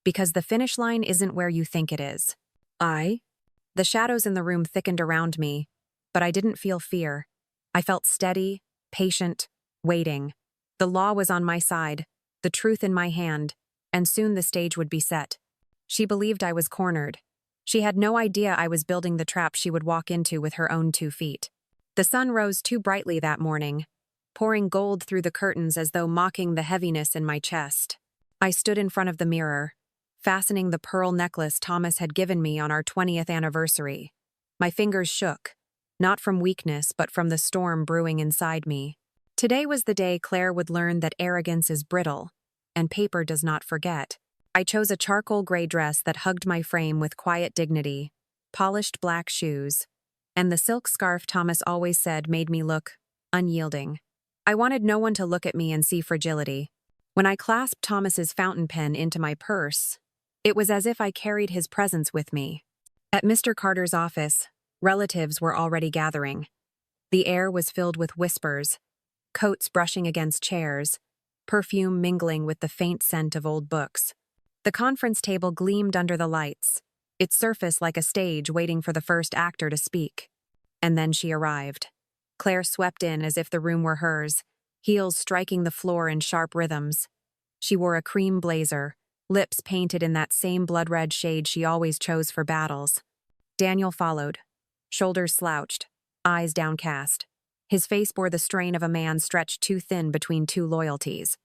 because the finish line isn't where you think it is." The shadows in the room thickened around me, but I didn't feel fear. I felt steady, patient, waiting. The law was on my side, the truth in my hand, and soon the stage would be set. She believed I was cornered. She had no idea I was building the trap she would walk into with her own 2 feet. The sun rose too brightly that morning, pouring gold through the curtains as though mocking the heaviness in my chest. I stood in front of the mirror, fastening the pearl necklace Thomas had given me on our 20th anniversary. My fingers shook, not from weakness but from the storm brewing inside me. Today was the day Claire would learn that arrogance is brittle, and paper does not forget. I chose a charcoal gray dress that hugged my frame with quiet dignity, polished black shoes, and the silk scarf Thomas always said made me look unyielding. I wanted no one to look at me and see fragility. When I clasped Thomas's fountain pen into my purse, it was as if I carried his presence with me. At Mr. Carter's office, relatives were already gathering. The air was filled with whispers, coats brushing against chairs, perfume mingling with the faint scent of old books. The conference table gleamed under the lights, its surface like a stage waiting for the first actor to speak. And then she arrived. Claire swept in as if the room were hers, heels striking the floor in sharp rhythms. She wore a cream blazer, lips painted in that same blood-red shade she always chose for battles. Daniel followed, shoulders slouched, eyes downcast. His face bore the strain of a man stretched too thin between 2 loyalties.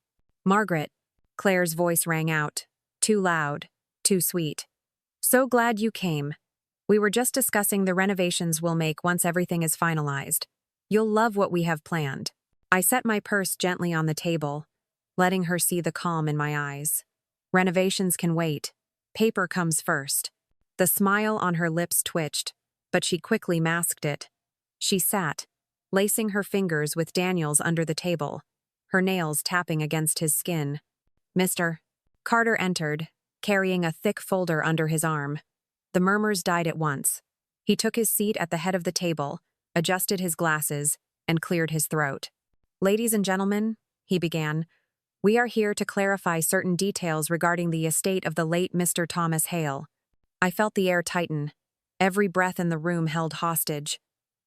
"Margaret," Claire's voice rang out, too loud, too sweet. "So glad you came. We were just discussing the renovations we'll make once everything is finalized. You'll love what we have planned." I set my purse gently on the table, letting her see the calm in my eyes. Renovations can wait. Paper comes first. The smile on her lips twitched, but she quickly masked it. She sat, lacing her fingers with Daniel's under the table, her nails tapping against his skin. Mr. Carter entered, carrying a thick folder under his arm. The murmurs died at once. He took his seat at the head of the table, adjusted his glasses, and cleared his throat. "Ladies and gentlemen," he began, "we are here to clarify certain details regarding the estate of the late Mr. Thomas Hale." I felt the air tighten. Every breath in the room held hostage.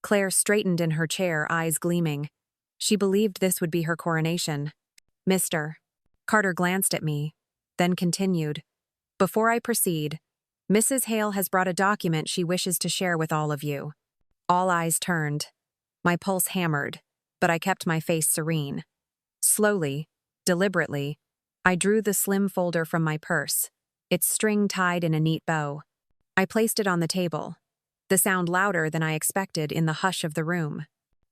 Claire straightened in her chair, eyes gleaming. She believed this would be her coronation. "Mr." Carter glanced at me, then continued, "Before I proceed, Mrs. Hale has brought a document she wishes to share with all of you." All eyes turned. My pulse hammered, but I kept my face serene. Slowly, deliberately, I drew the slim folder from my purse, its string tied in a neat bow. I placed it on the table, the sound louder than I expected in the hush of the room.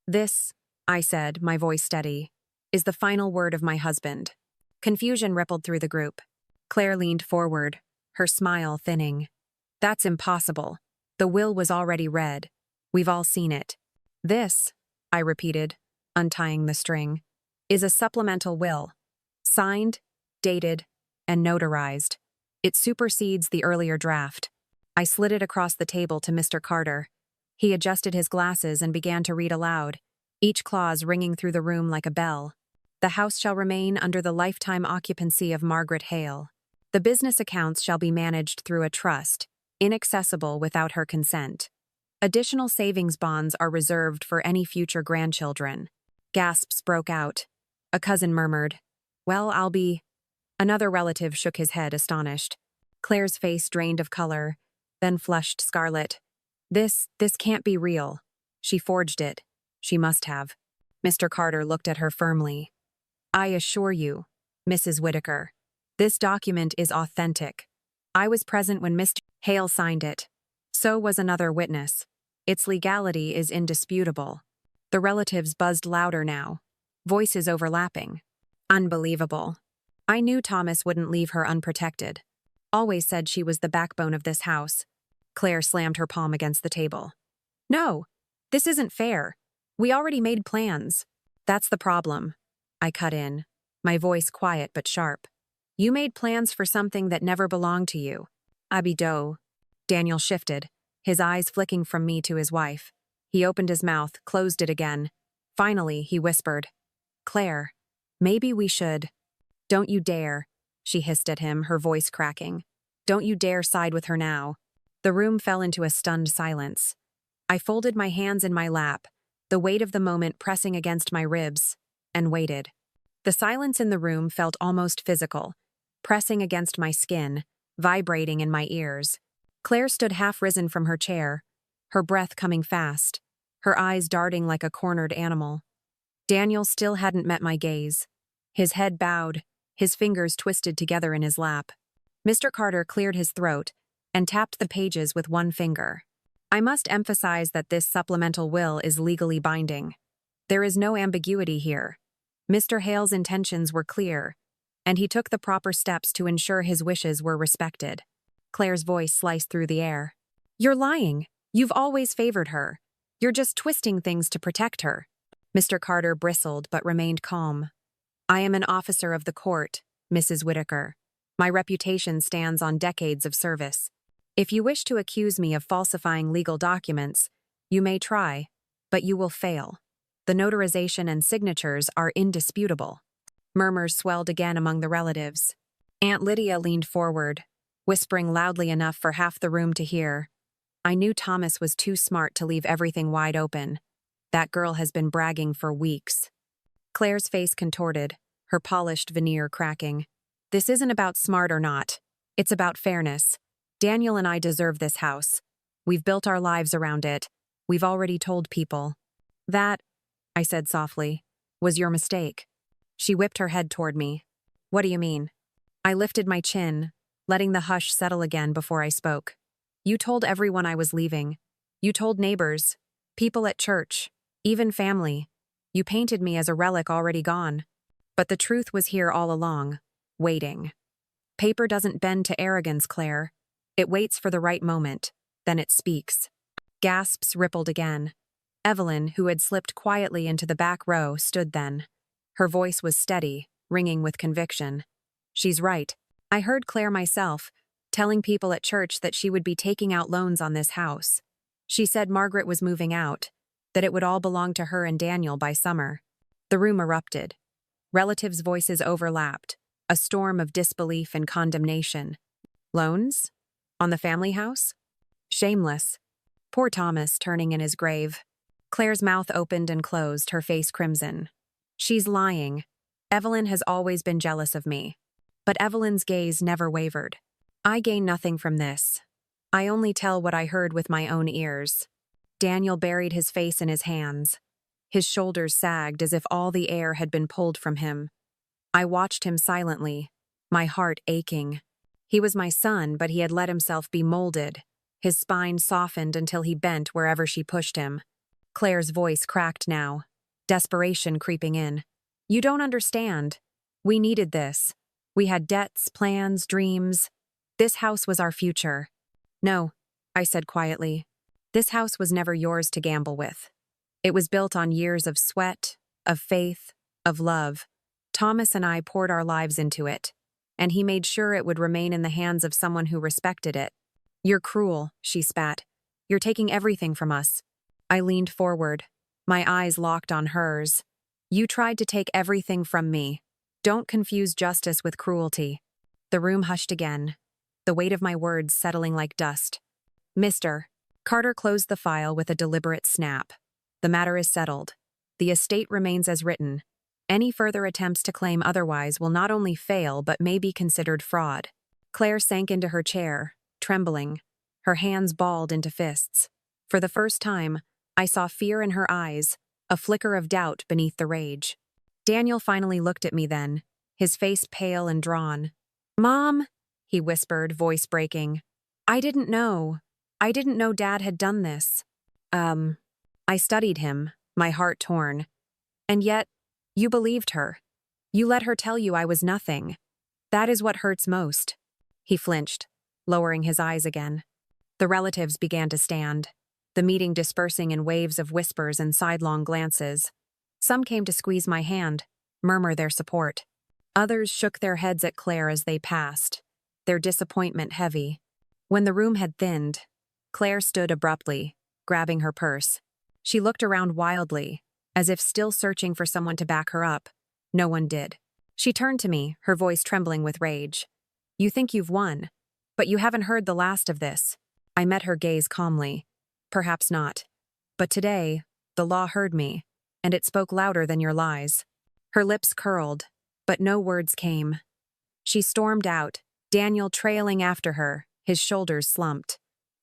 "This," I said, my voice steady, "is the final word of my husband." Confusion rippled through the group. Claire leaned forward, her smile thinning. "That's impossible. The will was already read. We've all seen it." "This," I repeated, untying the string, "is a supplemental will. Signed, dated, and notarized. It supersedes the earlier draft." I slid it across the table to Mr. Carter. He adjusted his glasses and began to read aloud, each clause ringing through the room like a bell. "The house shall remain under the lifetime occupancy of Margaret Hale. The business accounts shall be managed through a trust, inaccessible without her consent. Additional savings bonds are reserved for any future grandchildren." Gasps broke out. A cousin murmured, "Well, I'll be—" Another relative shook his head, astonished. Claire's face drained of color, then flushed scarlet. This can't be real. She forged it. She must have." Mr. Carter looked at her firmly. "I assure you, Mrs. Whitaker, this document is authentic. I was present when Mr. Hale signed it. So was another witness. Its legality is indisputable." The relatives buzzed louder now, voices overlapping. Unbelievable. I knew Thomas wouldn't leave her unprotected. Always said she was the backbone of this house. Claire slammed her palm against the table. "No, this isn't fair. We already made plans." "That's the problem," I cut in, my voice quiet but sharp. "You made plans for something that never belonged to you." "Abido." Daniel shifted, his eyes flicking from me to his wife. He opened his mouth, closed it again. Finally, he whispered, "Claire, maybe we should—" "Don't you dare," she hissed at him, her voice cracking. "Don't you dare side with her now." The room fell into a stunned silence. I folded my hands in my lap, the weight of the moment pressing against my ribs, and waited. The silence in the room felt almost physical, pressing against my skin, vibrating in my ears. Claire stood half-risen from her chair, her breath coming fast, her eyes darting like a cornered animal. Daniel still hadn't met my gaze. His head bowed, his fingers twisted together in his lap. Mr. Carter cleared his throat and tapped the pages with one finger. "I must emphasize that this supplemental will is legally binding. There is no ambiguity here. Mr. Hale's intentions were clear, and he took the proper steps to ensure his wishes were respected." Claire's voice sliced through the air. "You're lying. You've always favored her. You're just twisting things to protect her." Mr. Carter bristled but remained calm. "I am an officer of the court, Mrs. Whitaker. My reputation stands on decades of service. If you wish to accuse me of falsifying legal documents, you may try, but you will fail. The notarization and signatures are indisputable." Murmurs swelled again among the relatives. Aunt Lydia leaned forward, whispering loudly enough for half the room to hear. "I knew Thomas was too smart to leave everything wide open. That girl has been bragging for weeks." Claire's face contorted, her polished veneer cracking. "This isn't about smart or not. It's about fairness. Daniel and I deserve this house. We've built our lives around it. We've already told people." "That," I said softly, "was your mistake." She whipped her head toward me. "What do you mean?" I lifted my chin, letting the hush settle again before I spoke. "You told everyone I was leaving. You told neighbors, people at church, even family. You painted me as a relic already gone. But the truth was here all along, waiting. Paper doesn't bend to arrogance, Claire. It waits for the right moment, then it speaks." Gasps rippled again. Evelyn, who had slipped quietly into the back row, stood then. Her voice was steady, ringing with conviction. "She's right. I heard Claire myself, telling people at church that she would be taking out loans on this house. She said Margaret was moving out, that it would all belong to her and Daniel by summer. The room erupted. Relatives' voices overlapped, a storm of disbelief and condemnation. Loans? On the family house? Shameless. Poor Thomas, turning in his grave. Claire's mouth opened and closed, her face crimson. She's lying. Evelyn has always been jealous of me. But Evelyn's gaze never wavered. I gain nothing from this. I only tell what I heard with my own ears. Daniel buried his face in his hands. His shoulders sagged as if all the air had been pulled from him. I watched him silently, my heart aching. He was my son, but he had let himself be molded. His spine softened until he bent wherever she pushed him. Claire's voice cracked now, desperation creeping in. You don't understand. We needed this. We had debts, plans, dreams. This house was our future. No, I said quietly. This house was never yours to gamble with. It was built on years of sweat, of faith, of love. Thomas and I poured our lives into it, and he made sure it would remain in the hands of someone who respected it. You're cruel, she spat. You're taking everything from us. I leaned forward, my eyes locked on hers. You tried to take everything from me. Don't confuse justice with cruelty. The room hushed again, the weight of my words settling like dust. Mister, Carter closed the file with a deliberate snap. The matter is settled. The estate remains as written. Any further attempts to claim otherwise will not only fail but may be considered fraud. Claire sank into her chair, trembling, her hands balled into fists. For the first time, I saw fear in her eyes, a flicker of doubt beneath the rage. Daniel finally looked at me then, his face pale and drawn. Mom, he whispered, voice breaking. I didn't know Dad had done this. I studied him, my heart torn. And yet, you believed her. You let her tell you I was nothing. That is what hurts most. He flinched, lowering his eyes again. The relatives began to stand, the meeting dispersing in waves of whispers and sidelong glances. Some came to squeeze my hand, murmur their support. Others shook their heads at Claire as they passed, their disappointment heavy. When the room had thinned, Claire stood abruptly, grabbing her purse. She looked around wildly, as if still searching for someone to back her up. No one did. She turned to me, her voice trembling with rage. You think you've won, but you haven't heard the last of this. I met her gaze calmly. Perhaps not. But today, the law heard me, and it spoke louder than your lies. Her lips curled, but no words came. She stormed out, Daniel trailing after her, his shoulders slumped.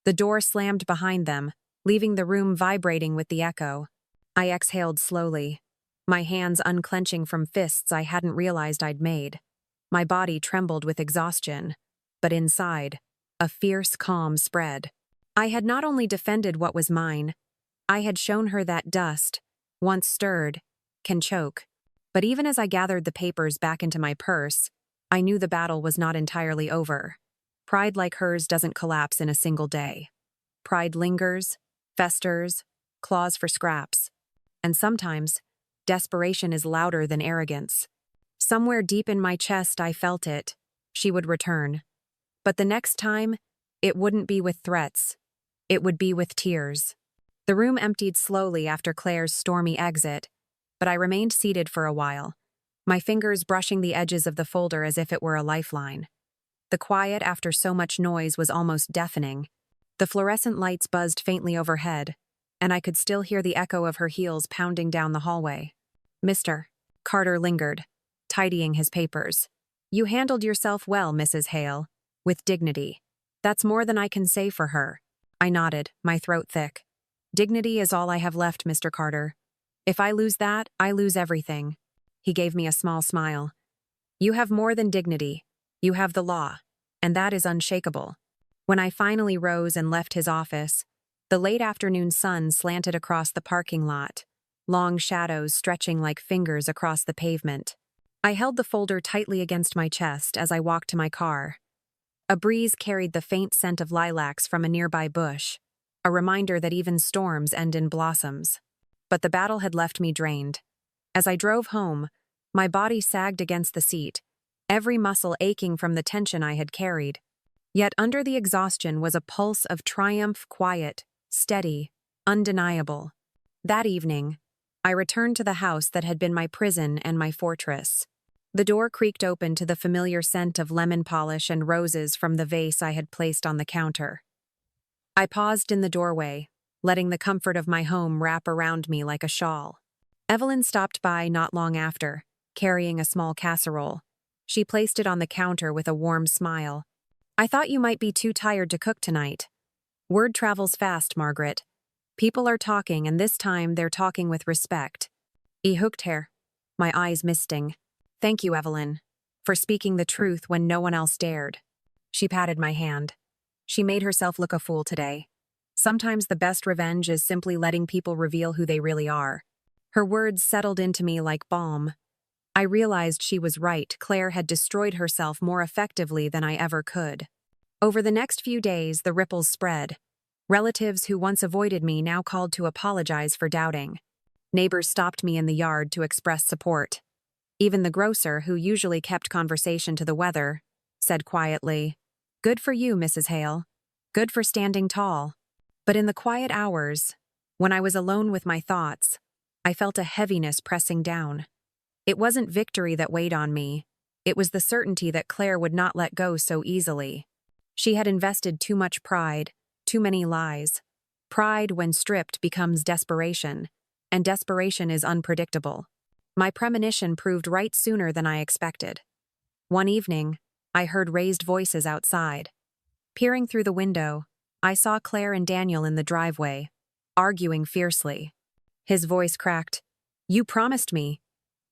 The door slammed behind them, leaving the room vibrating with the echo. I exhaled slowly, my hands unclenching from fists I hadn't realized I'd made. My body trembled with exhaustion, but inside, a fierce calm spread. I had not only defended what was mine, I had shown her that dust, once stirred, can choke. But even as I gathered the papers back into my purse, I knew the battle was not entirely over. Pride like hers doesn't collapse in a single day. Pride lingers, festers, claws for scraps. And sometimes, desperation is louder than arrogance. Somewhere deep in my chest I felt it. She would return. But the next time, it wouldn't be with threats. It would be with tears. The room emptied slowly after Claire's stormy exit, but I remained seated for a while, my fingers brushing the edges of the folder as if it were a lifeline. The quiet after so much noise was almost deafening. The fluorescent lights buzzed faintly overhead, and I could still hear the echo of her heels pounding down the hallway. Mr. Carter lingered, tidying his papers. You handled yourself well, Mrs. Hale, with dignity. That's more than I can say for her. I nodded, my throat thick. Dignity is all I have left, Mr. Carter. If I lose that, I lose everything. He gave me a small smile. You have more than dignity. You have the law, and that is unshakable. When I finally rose and left his office, the late afternoon sun slanted across the parking lot, long shadows stretching like fingers across the pavement. I held the folder tightly against my chest as I walked to my car. A breeze carried the faint scent of lilacs from a nearby bush, a reminder that even storms end in blossoms. But the battle had left me drained. As I drove home, my body sagged against the seat, every muscle aching from the tension I had carried. Yet under the exhaustion was a pulse of triumph, quiet, steady, undeniable. That evening, I returned to the house that had been my prison and my fortress. The door creaked open to the familiar scent of lemon polish and roses from the vase I had placed on the counter. I paused in the doorway, letting the comfort of my home wrap around me like a shawl. Evelyn stopped by not long after, carrying a small casserole. She placed it on the counter with a warm smile. "I thought you might be too tired to cook tonight." Word travels fast, Margaret. People are talking, and this time they're talking with respect. I hooked her, my eyes misting. "Thank you, Evelyn, for speaking the truth when no one else dared." She patted my hand. She made herself look a fool today. Sometimes the best revenge is simply letting people reveal who they really are. Her words settled into me like balm. I realized she was right. Claire had destroyed herself more effectively than I ever could. Over the next few days, the ripples spread. Relatives who once avoided me now called to apologize for doubting. Neighbors stopped me in the yard to express support. Even the grocer, who usually kept conversation to the weather, said quietly, "Good for you, Mrs. Hale. Good for standing tall." But in the quiet hours, when I was alone with my thoughts, I felt a heaviness pressing down. It wasn't victory that weighed on me. It was the certainty that Claire would not let go so easily. She had invested too much pride, too many lies. Pride, when stripped, becomes desperation, and desperation is unpredictable. My premonition proved right sooner than I expected. One evening, I heard raised voices outside. Peering through the window, I saw Claire and Daniel in the driveway, arguing fiercely. His voice cracked. "You promised me.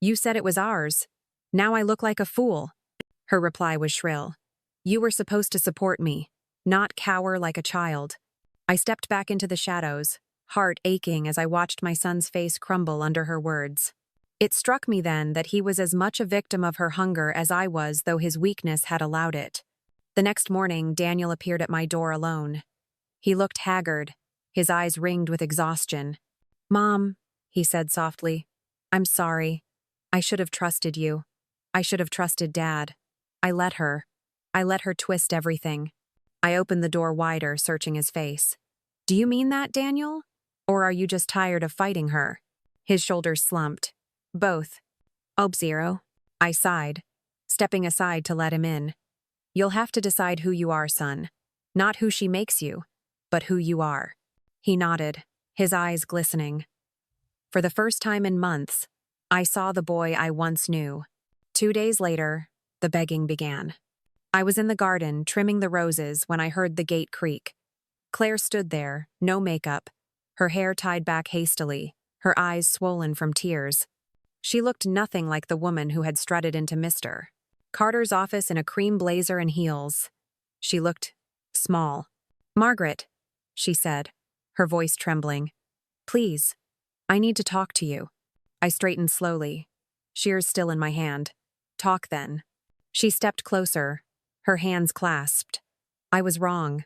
You said it was ours. Now I look like a fool." Her reply was shrill. "You were supposed to support me, not cower like a child." I stepped back into the shadows, heart aching as I watched my son's face crumble under her words. It struck me then that he was as much a victim of her hunger as I was, though his weakness had allowed it. The next morning, Daniel appeared at my door alone. He looked haggard, his eyes ringed with exhaustion. "Mom," he said softly, "I'm sorry. I should have trusted you. I should have trusted Dad. I let her twist everything." I opened the door wider, searching his face. "Do you mean that, Daniel? Or are you just tired of fighting her?" His shoulders slumped. "Both." "Zero." I sighed, stepping aside to let him in. "You'll have to decide who you are, son. Not who she makes you, but who you are." He nodded, his eyes glistening. For the first time in months, I saw the boy I once knew. 2 days later, the begging began. I was in the garden, trimming the roses, when I heard the gate creak. Claire stood there, no makeup, her hair tied back hastily, her eyes swollen from tears. She looked nothing like the woman who had strutted into Mr. Carter's office in a cream blazer and heels. She looked small. "Margaret," she said, her voice trembling. "Please, I need to talk to you." I straightened slowly, shears still in my hand. "Talk then." She stepped closer, her hands clasped. "I was wrong.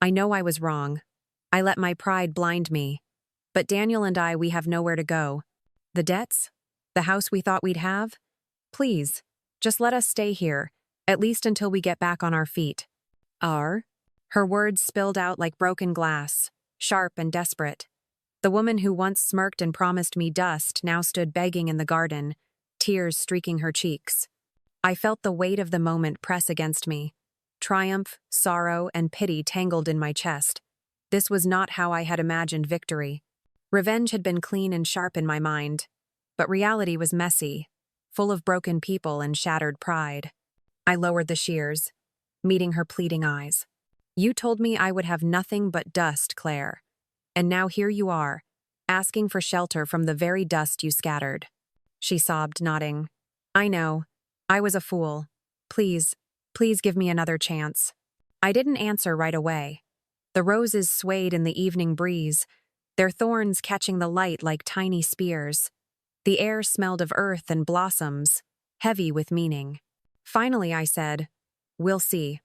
I know I was wrong. I let my pride blind me. But Daniel and I, we have nowhere to go. The debts? The house we thought we'd have? Please, just let us stay here, at least until we get back on our feet." "Our?" Her words spilled out like broken glass, sharp and desperate. The woman who once smirked and promised me dust now stood begging in the garden, tears streaking her cheeks. I felt the weight of the moment press against me. Triumph, sorrow, and pity tangled in my chest. This was not how I had imagined victory. Revenge had been clean and sharp in my mind, but reality was messy, full of broken people and shattered pride. I lowered the shears, meeting her pleading eyes. "You told me I would have nothing but dust, Claire. And now here you are, asking for shelter from the very dust you scattered." She sobbed, nodding. "I know. I was a fool. Please, please give me another chance." I didn't answer right away. The roses swayed in the evening breeze, their thorns catching the light like tiny spears. The air smelled of earth and blossoms, heavy with meaning. Finally, I said, "We'll see.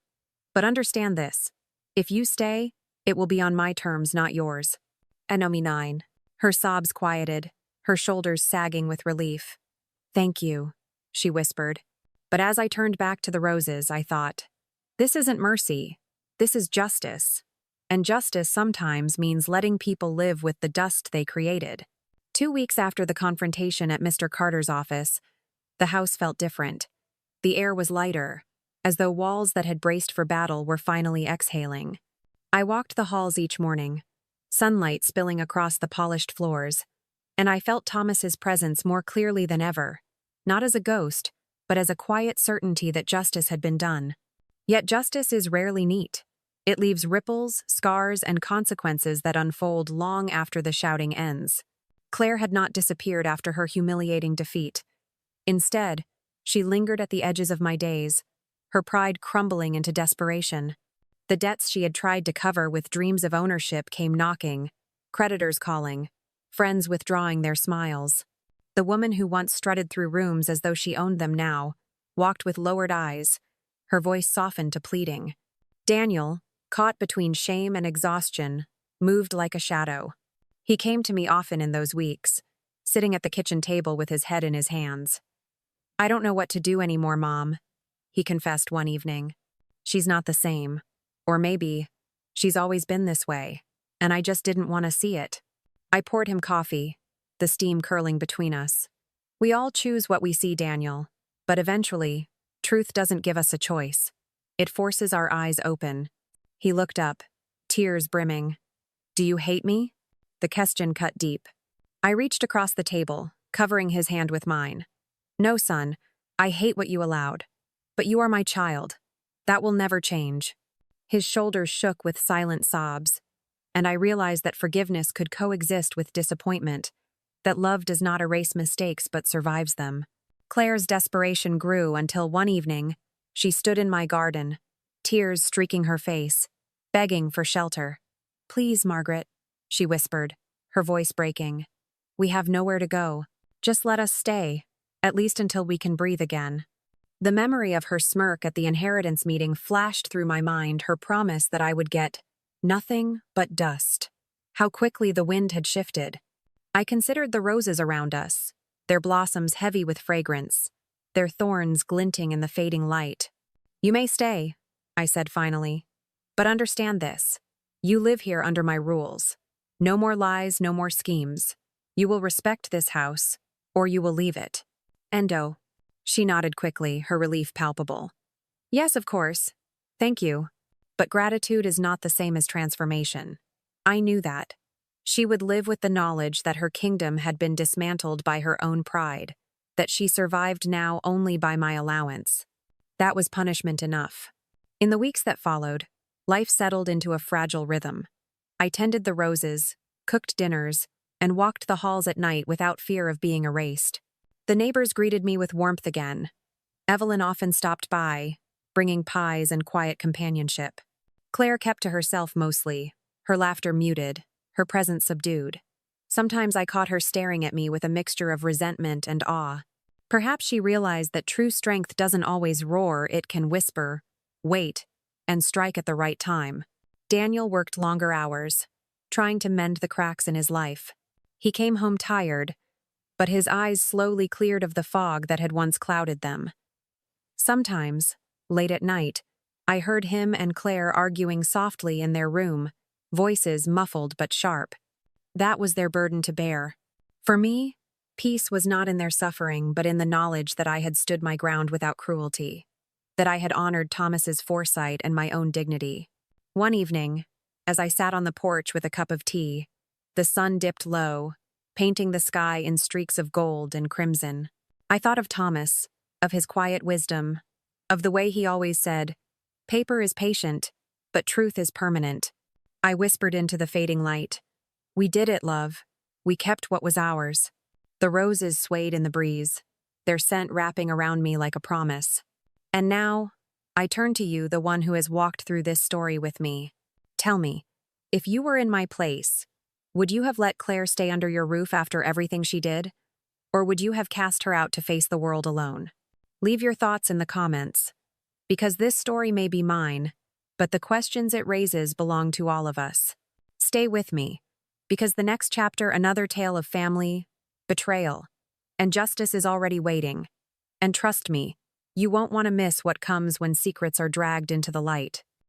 But understand this. If you stay, it will be on my terms, not yours." Enomi 9. Her sobs quieted, her shoulders sagging with relief. "Thank you," she whispered. But as I turned back to the roses, I thought, this isn't mercy. This is justice. And justice sometimes means letting people live with the dust they created. 2 weeks after the confrontation at Mr. Carter's office, the house felt different. The air was lighter, as though walls that had braced for battle were finally exhaling. I walked the halls each morning, sunlight spilling across the polished floors, and I felt Thomas's presence more clearly than ever, not as a ghost, but as a quiet certainty that justice had been done. Yet justice is rarely neat. It leaves ripples, scars, and consequences that unfold long after the shouting ends. Claire had not disappeared after her humiliating defeat. Instead, she lingered at the edges of my days, her pride crumbling into desperation. The debts she had tried to cover with dreams of ownership came knocking, creditors calling, friends withdrawing their smiles. The woman who once strutted through rooms as though she owned them now walked with lowered eyes, her voice softened to pleading. Daniel, caught between shame and exhaustion, moved like a shadow. He came to me often in those weeks, sitting at the kitchen table with his head in his hands. "I don't know what to do anymore, Mom," he confessed one evening. "She's not the same. Or maybe, she's always been this way, and I just didn't want to see it." I poured him coffee, the steam curling between us. "We all choose what we see, Daniel, but eventually, truth doesn't give us a choice. It forces our eyes open." He looked up, tears brimming. "Do you hate me?" The question cut deep. I reached across the table, covering his hand with mine. "No, son, I hate what you allowed. But you are my child. That will never change." His shoulders shook with silent sobs, and I realized that forgiveness could coexist with disappointment, that love does not erase mistakes but survives them. Claire's desperation grew until one evening, she stood in my garden, tears streaking her face, begging for shelter. "Please, Margaret," she whispered, her voice breaking. "We have nowhere to go. Just let us stay, at least until we can breathe again." The memory of her smirk at the inheritance meeting flashed through my mind, her promise that I would get nothing but dust. How quickly the wind had shifted. I considered the roses around us, their blossoms heavy with fragrance, their thorns glinting in the fading light. "You may stay," I said finally. "But understand this. You live here under my rules. No more lies, no more schemes. You will respect this house, or you will leave it." "Endo." She nodded quickly, her relief palpable. "Yes, of course. Thank you. But gratitude is not the same as transformation." I knew that. She would live with the knowledge that her kingdom had been dismantled by her own pride, that she survived now only by my allowance. That was punishment enough. In the weeks that followed, life settled into a fragile rhythm. I tended the roses, cooked dinners, and walked the halls at night without fear of being erased. The neighbors greeted me with warmth again. Evelyn often stopped by, bringing pies and quiet companionship. Claire kept to herself mostly, her laughter muted, her presence subdued. Sometimes I caught her staring at me with a mixture of resentment and awe. Perhaps she realized that true strength doesn't always roar, it can whisper, wait, and strike at the right time. Daniel worked longer hours, trying to mend the cracks in his life. He came home tired, but his eyes slowly cleared of the fog that had once clouded them. Sometimes, late at night, I heard him and Claire arguing softly in their room, voices muffled but sharp. That was their burden to bear. For me, peace was not in their suffering, but in the knowledge that I had stood my ground without cruelty, that I had honored Thomas's foresight and my own dignity. One evening, as I sat on the porch with a cup of tea, the sun dipped low, painting the sky in streaks of gold and crimson. I thought of Thomas, of his quiet wisdom, of the way he always said, "Paper is patient, but truth is permanent." I whispered into the fading light, "We did it, love. We kept what was ours." The roses swayed in the breeze, their scent wrapping around me like a promise. And now, I turn to you, the one who has walked through this story with me. Tell me, if you were in my place, would you have let Claire stay under your roof after everything she did? Or would you have cast her out to face the world alone? Leave your thoughts in the comments. Because this story may be mine, but the questions it raises belong to all of us. Stay with me, because the next chapter, another tale of family, betrayal, and justice is already waiting. And trust me, You won't want to miss what comes when secrets are dragged into the light.